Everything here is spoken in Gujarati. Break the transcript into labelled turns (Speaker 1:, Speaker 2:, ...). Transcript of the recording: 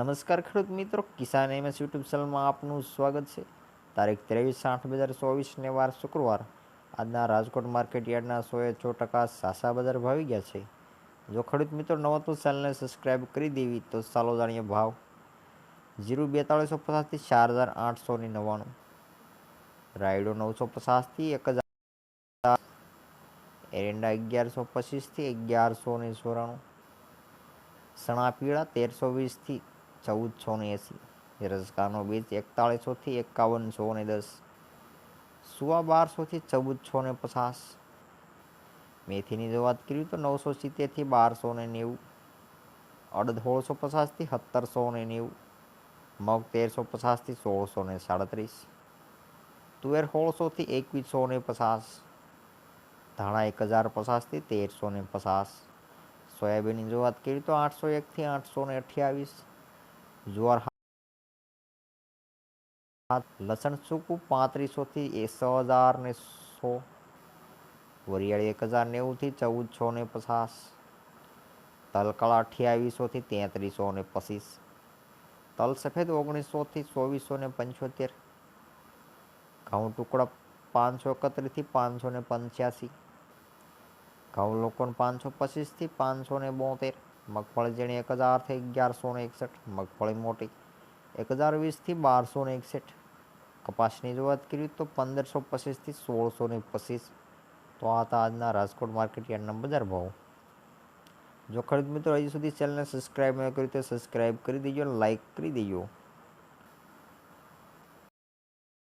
Speaker 1: નમસ્કાર ખેડૂત મિત્રો, કિસાન એમએસ યુટ્યુબ ચેનલમાં આપનું સ્વાગત છે। તારીખ 23/8/2024 વાર શુક્રવાર। આજના રાજકોટ માર્કેટ યાર્ડના 100% સાસા બજાર ભાવી ગયા છે। જો ખેડૂત મિત્રો નવો તો ચેનલને સબસ્ક્રાઈબ કરી દેવી। તો ચાલો જાણીએ ભાવ। જીરું 4250 થી 4899, રાયડો 950 થી 1000, એરંડા 1125 થી 1194, સણા પીળા 1320 થી 1480, રસકાનો બીજ 4100 થી 5110, સુવા 1200 થી 1450, મેથીની જો વાત કરીએ તો 970 થી 1290, અડદ 1650 થી 1790, મગ 1350 થી 1637, તુવેર 1600 થી 2150, ધાણા 1050 થી 1350, સોયાબીનની જો વાત કરીએ તો 801 થી 828, જુવાર, લસણ સૂકું 3500 થી 1000 વરિયાળી 1090 થી 1450, તલકાળા 2800 થી 3325, તલ સફેદ 1900 થી 2475, ઘઉં ટુકડા 531 થી 585, ઘઉં લોકન 525 થી 572, મગફળી ઝીણી 1000 થી 1161, મગફળી મોટી 1020 થી 1261, કપાસની જો વાત કરીએ તો 1525 થી 1625। તો આ હતા આજના રાજકોટ માર્કેટ યાર્ડના બજાર ભાવ। જો ખેડૂત મિત્રો હજી સુધી ચેનલને સબસ્ક્રાઈબ ન કરી તો સબસ્ક્રાઈબ કરી દેજો અને લાઈક કરી દેજો।